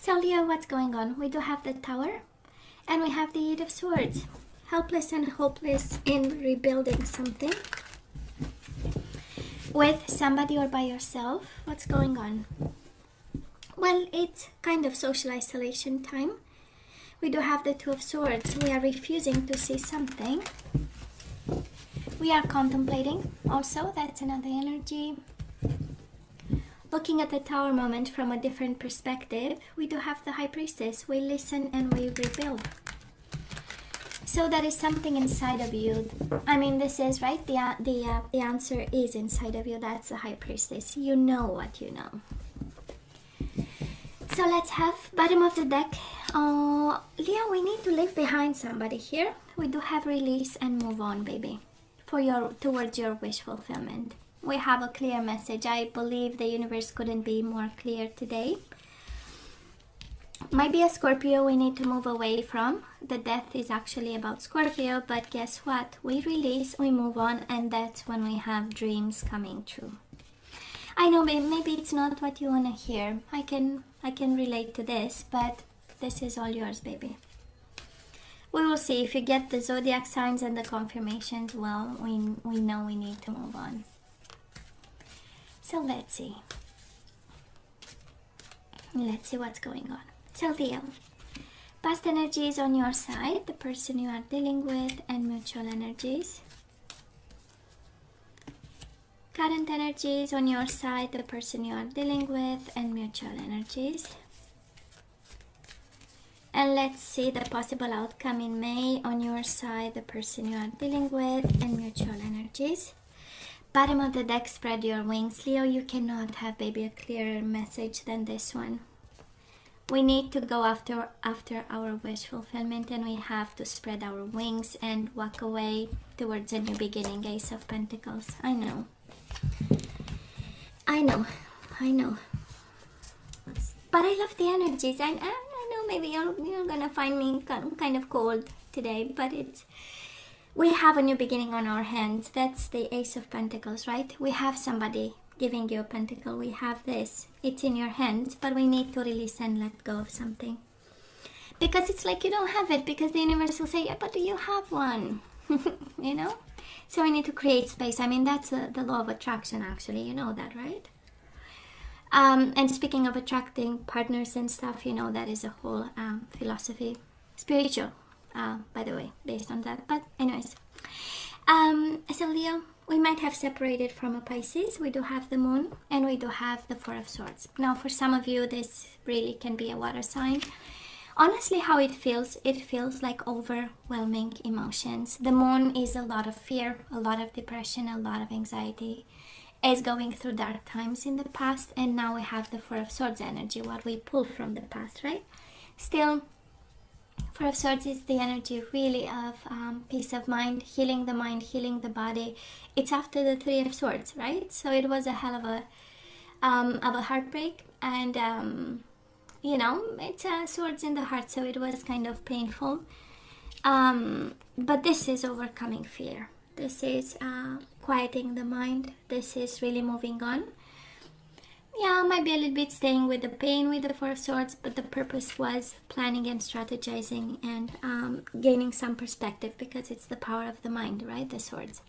So Leo, what's going on? We do have the Tower and we have the Eight of Swords. Helpless and hopeless in rebuilding something. With somebody or by yourself. What's going on? Well, it's kind of social isolation time. We do have the Two of Swords. We are refusing to see something. We are contemplating also. That's another energy. Looking at the Tower moment from a different perspective. We do have the High Priestess. We listen and we rebuild. So that is something inside of you. I mean, this is right. The answer is inside of you. That's the High Priestess. You know what you know. So let's have bottom of the deck. Leo, we need to leave behind somebody here. We do have release and move on, baby, towards your wish fulfillment. We have a clear message. I believe the universe couldn't be more clear today. Might be a Scorpio we need to move away from. The death is actually about Scorpio, but guess what? We release, we move on, and that's when we have dreams coming true. I know maybe it's not what you want to hear. I can relate to this, but this is all yours, baby. We will see. If you get the zodiac signs and the confirmations, well, we know we need to move on. So let's see. Let's see what's going on. So Leo, past energies on your side, the person you are dealing with, and mutual energies. Current energies on your side, the person you are dealing with, and mutual energies. And let's see the possible outcome in May on your side, the person you are dealing with, and mutual energies. Bottom of the deck, spread your wings. Leo, you cannot have, baby, a clearer message than this one. We need to go after our wish fulfillment, and we have to spread our wings and walk away towards a new beginning. Ace of Pentacles. I know. But I love the energies. I know maybe you're gonna find me kind of cold today, but we have a new beginning on our hands. That's the Ace of Pentacles, right? We have somebody giving you a pentacle. We have this. It's in your hands, but we need to release and let go of something. Because it's like you don't have it, because the universe will say, yeah, but you have one. You know? So we need to create space. I mean, that's the law of attraction, actually. You know that, right? And speaking of attracting partners and stuff, you know, that is a whole philosophy. Spiritual, by the way, based on that. But anyways. So Leo, we might have separated from a Pisces. We do have the moon and we do have the Four of Swords. Now, for some of you, this really can be a water sign. Honestly, how it feels like overwhelming emotions. The moon is a lot of fear, a lot of depression, a lot of anxiety. Is going through dark times in the past, and now we have the Four of Swords energy, what we pull from the past, right? Still, Four of Swords is the energy really of peace of mind, healing the body. It's after the Three of Swords, right? So it was a hell of a heartbreak, and you know, it's swords in the heart, so it was kind of painful. But this is overcoming fear. This is quieting the mind. This is really moving on. Yeah, might be a little bit staying with the pain with the Four of Swords, but the purpose was planning and strategizing and gaining some perspective, because it's the power of the mind, right? The swords.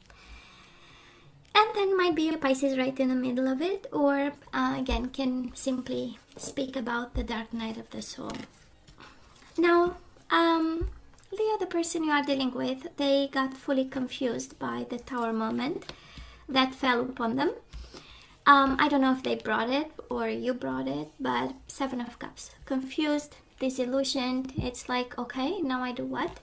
And then might be a Pisces right in the middle of it, or again, can simply speak about the dark night of the soul. Now, Leo, the person you are dealing with, they got fully confused by the Tower moment that fell upon them. I don't know if they brought it or you brought it, but Seven of Cups. Confused, disillusioned. It's like, okay, now I do what?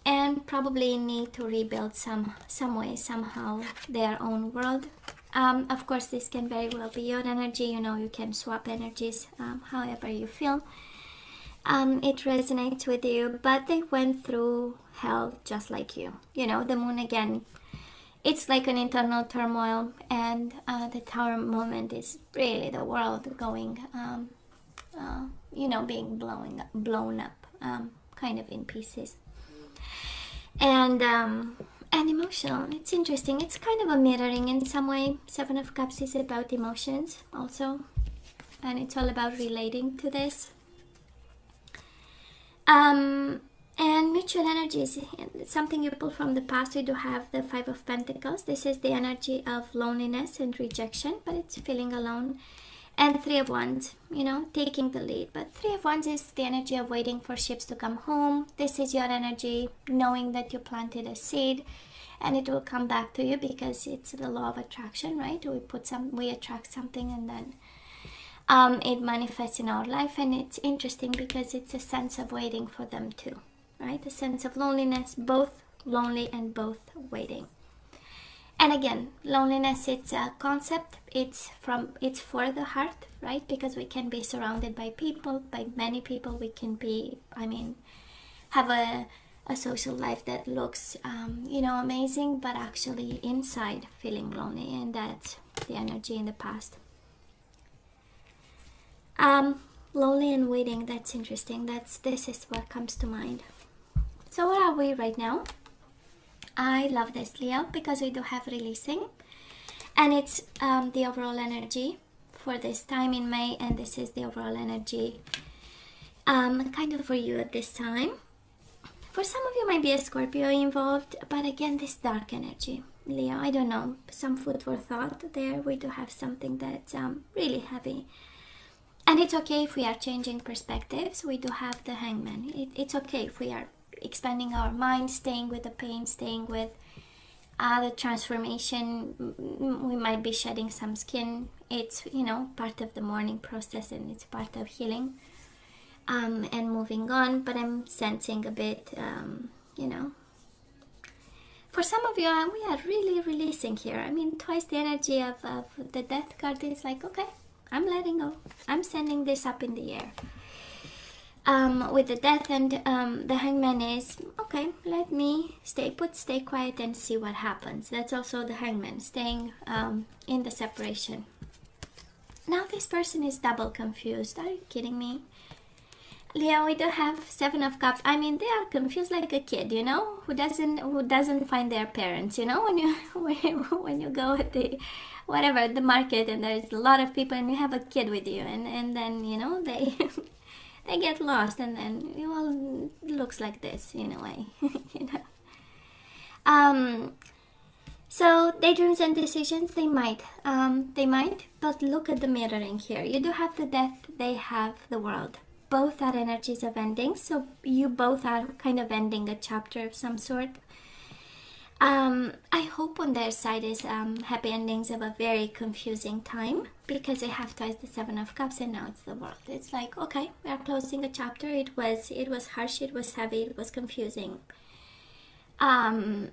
And probably need to rebuild some way, somehow, their own world. Of course, this can very well be your energy. You know, you can swap energies however you feel. It resonates with you, but they went through hell just like you. You know, the moon again, it's like an internal turmoil, and the Tower moment is really the world going, you know, being blown up, kind of in pieces. And emotional. It's interesting. It's kind of a mirroring in some way. Seven of Cups is about emotions also, and it's all about relating to this. And mutual energies, something you pull from the past. We do have the Five of Pentacles. This is the energy of loneliness and rejection, but it's feeling alone. And Three of Wands, taking the lead. But Three of Wands is the energy of waiting for ships to come home. This is your energy, knowing that you planted a seed and it will come back to you, because it's the law of attraction, right? We attract something, and then it manifests in our life. And it's interesting because it's a sense of waiting for them too, right? A sense of loneliness, both lonely and both waiting. And again, loneliness, it's a concept. It's for the heart, right? Because we can be surrounded by people, by many people. We can be, have a social life that looks, amazing, but actually inside feeling lonely. And that's the energy in the past. Lonely and waiting, that's interesting. This is what comes to mind. So where are we right now? I love this, Leo, because we do have releasing, and it's the overall energy for this time in May, and this is the overall energy kind of for you at this time. For some of you might be a Scorpio involved, but again, this dark energy, Leo, I don't know, some food for thought there. We do have something that's really heavy. And it's okay if we are changing perspectives. We do have the Hangman. It's okay if we are expanding our mind, staying with the pain, staying with the transformation. We might be shedding some skin. It's, part of the mourning process, and it's part of healing and moving on. But I'm sensing a bit, for some of you, we are really releasing here. Twice the energy of the Death card is like, okay, I'm letting go. I'm sending this up in the air. With the Death, and the Hangman is, okay, let me stay quiet and see what happens. That's also the Hangman, staying in the separation. Now this person is double confused. Are you kidding me? Leo, we do have Seven of Cups. They are confused like a kid, who doesn't find their parents. When you go at the market, and there's a lot of people, and you have a kid with you, and then they they get lost, and then it looks like this in a way. So daydreams and decisions, they might, but look at the mirroring here. You do have the Death, they have the World. Both are energies of ending, so you both are kind of ending a chapter of some sort. I hope on their side is happy endings of a very confusing time, because they have twice the Seven of Cups, and now it's the World. It's like, okay, we are closing a chapter. It was harsh, it was heavy, it was confusing. And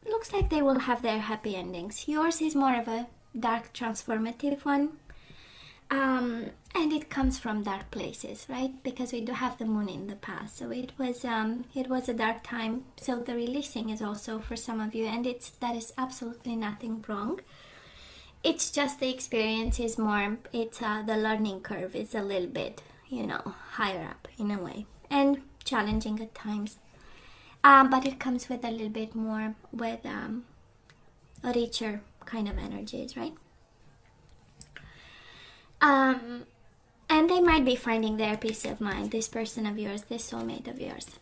looks like they will have their happy endings. Yours is more of a dark, transformative one. And it comes from dark places, right? Because we do have the Moon in the past, so it was a dark time. So the releasing is also for some of you, and that is absolutely nothing wrong. It's just the experience is more. It's the learning curve is a little bit, higher up in a way, and challenging at times. But it comes with a little bit more with a richer kind of energies, right? And they might be finding their peace of mind, this person of yours, this soulmate of yours.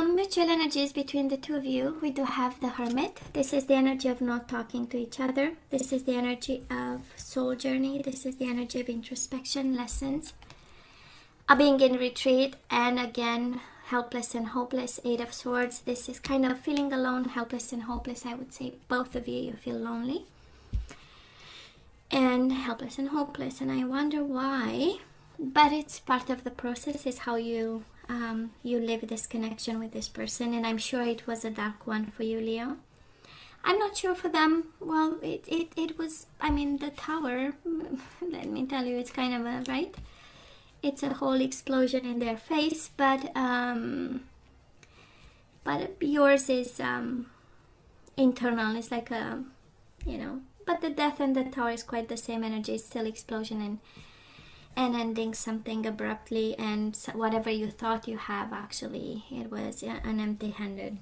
Mutual energies between the two of you. We do have the Hermit. This is the energy of not talking to each other. This is the energy of soul journey. This is the energy of introspection, lessons, being in retreat, and again, helpless and hopeless, Eight of Swords. This is kind of feeling alone, helpless and hopeless. I would say both of you feel lonely and helpless and hopeless, and I wonder why, but it's part of the process. Is how you live this connection with this person, and I'm sure it was a dark one for you, Leo. I'm not sure for them. Well, it was, the Tower, let me tell you, it's kind of a, right? It's a whole explosion in their face, but yours is internal. It's like a, but the Death and the Tower is quite the same energy. It's still explosion and ending something abruptly, and whatever you thought you have, actually it was an empty hand,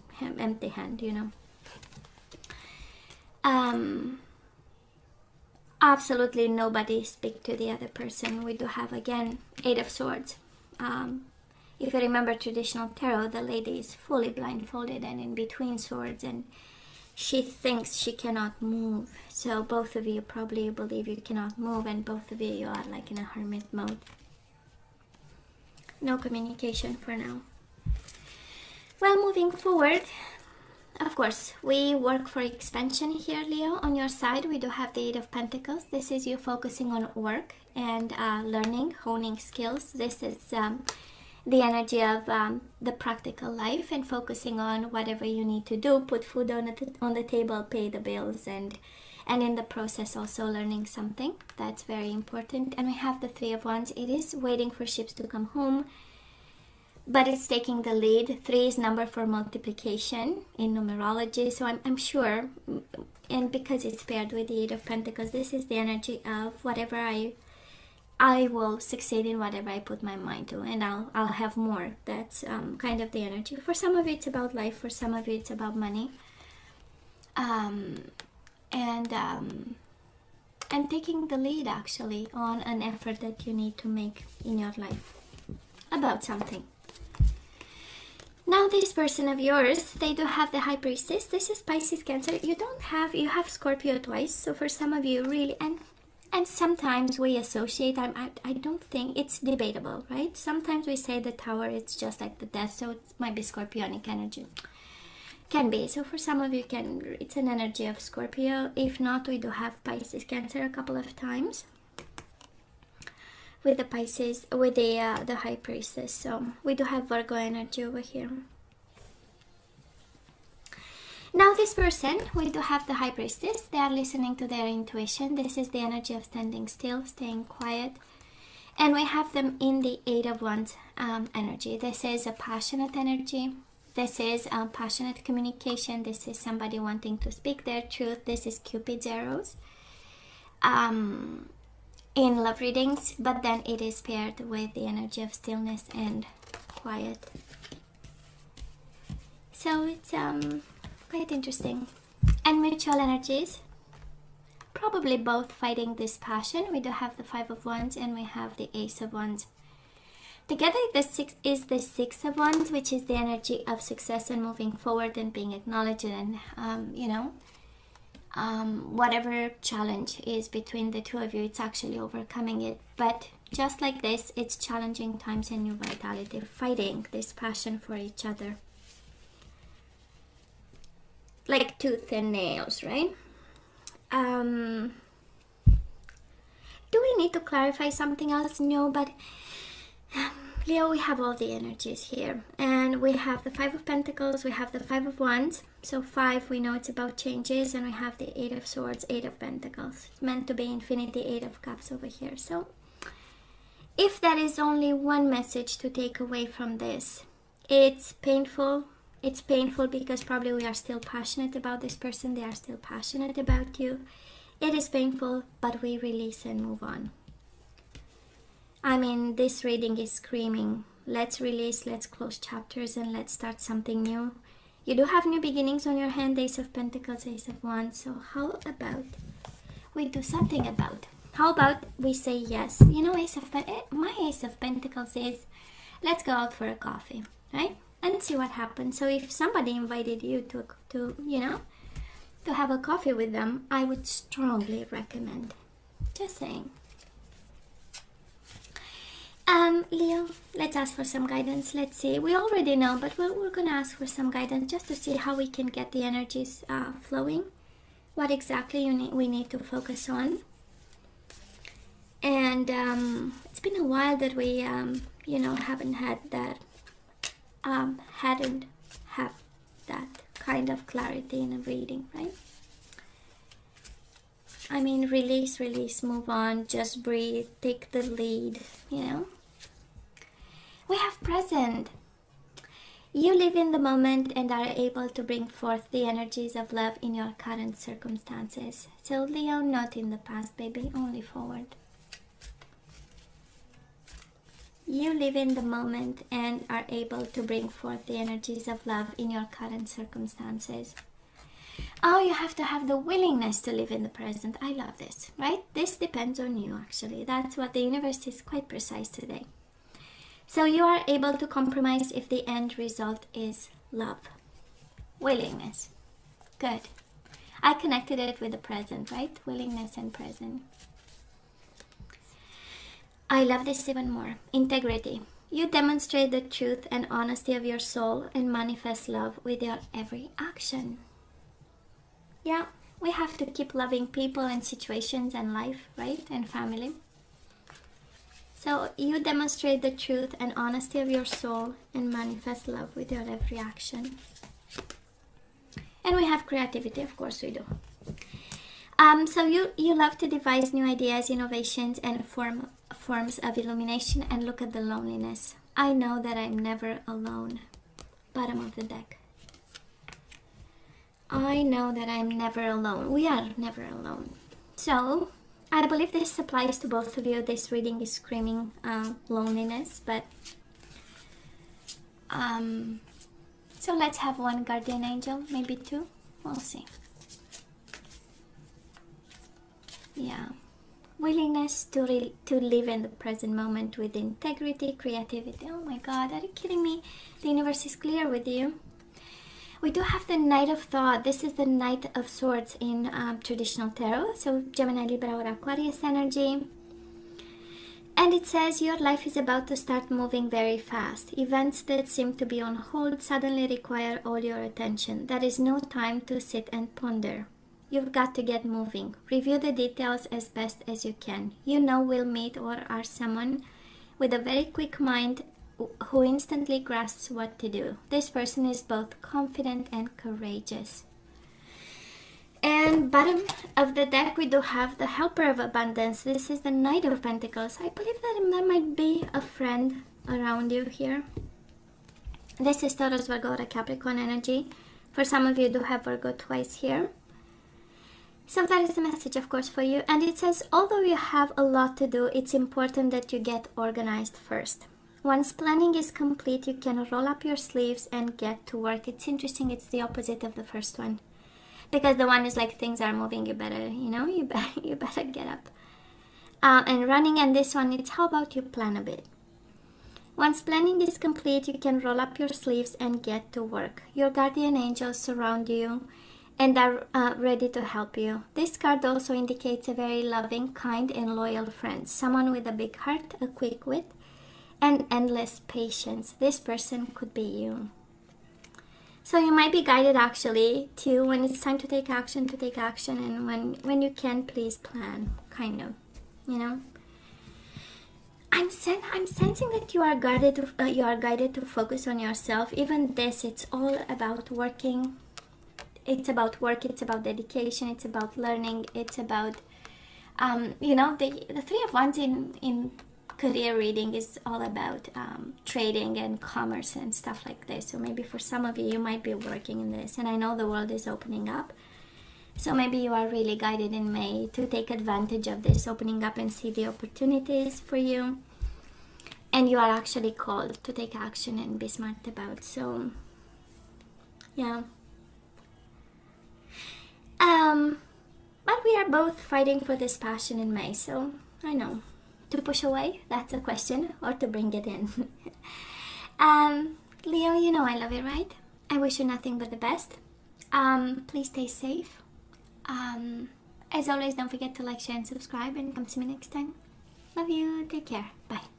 absolutely nobody speak to the other person. We do have again 8 of Swords. If you remember traditional tarot, the lady is fully blindfolded and in between swords, and she thinks she cannot move. So both of you probably believe you cannot move, and both of you are like in a hermit mode. No communication for now. Well, moving forward, of course, we work for expansion here, Leo. On your side, we do have the 8 of Pentacles. This is you focusing on work and learning, honing skills. This is the energy of the practical life and focusing on whatever you need to do, put food on the table, pay the bills, and in the process also learning something. That's very important. And we have the 3 of Wands. It is waiting for ships to come home, but it's taking the lead. 3 is number for multiplication in numerology, so I'm sure, and because it's paired with the 8 of Pentacles, this is the energy of whatever I will succeed in whatever I put my mind to, and I'll have more. That's kind of the energy. For some of you it's about life, for some of you it's about money, and taking the lead actually on an effort that you need to make in your life about something. Now this person of yours, they do have the High Priestess. This is Pisces, Cancer. You have Scorpio twice, so for some of you really, and sometimes we associate, I don't think, it's debatable, right? Sometimes we say the Tower, it's just like the Death, so it might be Scorpionic energy. Can be. So for some of you, it's an energy of Scorpio. If not, we do have Pisces, Cancer a couple of times with the Pisces, with the High Priestess. So we do have Virgo energy over here. Now this person, we do have the High Priestess. They are listening to their intuition. This is the energy of standing still, staying quiet. And we have them in the 8 of Wands energy. This is a passionate energy. This is passionate communication. This is somebody wanting to speak their truth. This is Cupid's arrows in love readings, but then it is paired with the energy of stillness and quiet. So it's quite interesting. And mutual energies, probably both fighting this passion. We do have the 5 of Wands and we have the Ace of Wands. Together the 6 is the 6 of Wands, which is the energy of success and moving forward and being acknowledged, and whatever challenge is between the two of you, it's actually overcoming it. But just like this, it's challenging times and new vitality, fighting this passion for each other. Like tooth and nails, right? Do we need to clarify something else? No, but Leo, we have all the energies here. And we have the 5 of Pentacles, we have the 5 of Wands. So 5, we know it's about changes. And we have the 8 of Swords, 8 of Pentacles. It's meant to be infinity, 8 of Cups over here. So if there is only one message to take away from this, it's painful. It's painful because probably we are still passionate about this person. They are still passionate about you. It is painful, but we release and move on. I mean, this reading is screaming, let's release, let's close chapters, and let's start something new. You do have new beginnings on your hand, Ace of Pentacles, Ace of Wands. So how about we do something about? How about we say yes? You know, my Ace of Pentacles is, let's go out for a coffee, right? And see what happens. So if somebody invited you to have a coffee with them, I would strongly recommend. Just saying. Leo, let's ask for some guidance. Let's see. We already know, but we're going to ask for some guidance just to see how we can get the energies flowing. What exactly we need to focus on. And it's been a while that we, haven't had that, hadn't have that kind of clarity in a reading, right? I mean, release, move on, just breathe, take the lead, We have present. You live in the moment and are able to bring forth the energies of love in your current circumstances. So Leo, not in the past, baby, only forward. You live in the moment and are able to bring forth the energies of love in your current circumstances. Oh, you have to have the willingness to live in the present. I love this, right? This depends on you, actually. That's what the universe is quite precise today. So you are able to compromise if the end result is love. Willingness. Good. I connected it with the present, right? Willingness and present. I love this even more. Integrity. You demonstrate the truth and honesty of your soul and manifest love with your every action. Yeah, we have to keep loving people and situations and life, right? And family. So you demonstrate the truth and honesty of your soul and manifest love with your every action. And we have creativity, of course we do. So you love to devise new ideas, innovations, and forms of illumination. And look at the loneliness. I know that I'm never alone. Bottom of the deck. I know that I'm never alone. We are never alone. So I believe this applies to both of you. This reading is screaming loneliness, but so let's have one guardian angel, maybe two. We'll see. Yeah, willingness to live in the present moment with integrity, creativity. Oh my God, are you kidding me? The universe is clear with you. We do have the Knight of Thought. This is the Knight of Swords in traditional tarot. So Gemini, Libra, or Aquarius energy. And it says your life is about to start moving very fast. Events that seem to be on hold suddenly require all your attention. There is no time to sit and ponder. You've got to get moving. Review the details as best as you can. You know we'll meet or are someone with a very quick mind who instantly grasps what to do. This person is both confident and courageous. And bottom of the deck, we do have the Helper of Abundance. This is the Knight of Pentacles. I believe that there might be a friend around you here. This is Taurus, Virgo, or Capricorn energy. For some of you, do have Virgo twice here. So that is the message, of course, for you. And it says, although you have a lot to do, it's important that you get organized first. Once planning is complete, you can roll up your sleeves and get to work. It's interesting, it's the opposite of the first one. Because the one is like, things are moving, you better, you better get up and running. And this one, it's how about you plan a bit. Once planning is complete, you can roll up your sleeves and get to work. Your guardian angels surround you and are ready to help you. This card also indicates a very loving, kind, and loyal friend. Someone with a big heart, a quick wit, and endless patience. This person could be you. So you might be guided actually to, when it's time to take action, and when you can, please plan, kind of, I'm sensing that you are guided to focus on yourself. Even this, it's all about working. It's about work, it's about dedication, it's about learning, it's about the Three of Wands in career reading is all about trading and commerce and stuff like this. So maybe for some of you, you might be working in this. And I know the world is opening up. So maybe you are really guided in May to take advantage of this opening up and see the opportunities for you. And you are actually called to take action and be smart about. So, yeah. But we are both fighting for this passion in May. So, I know. To push away, that's a question, or to bring it in. Leo, you know I love you, right? I wish you nothing but the best. Please stay safe. As always, don't forget to like, share, and subscribe, and come see me next time. Love you. Take care. Bye.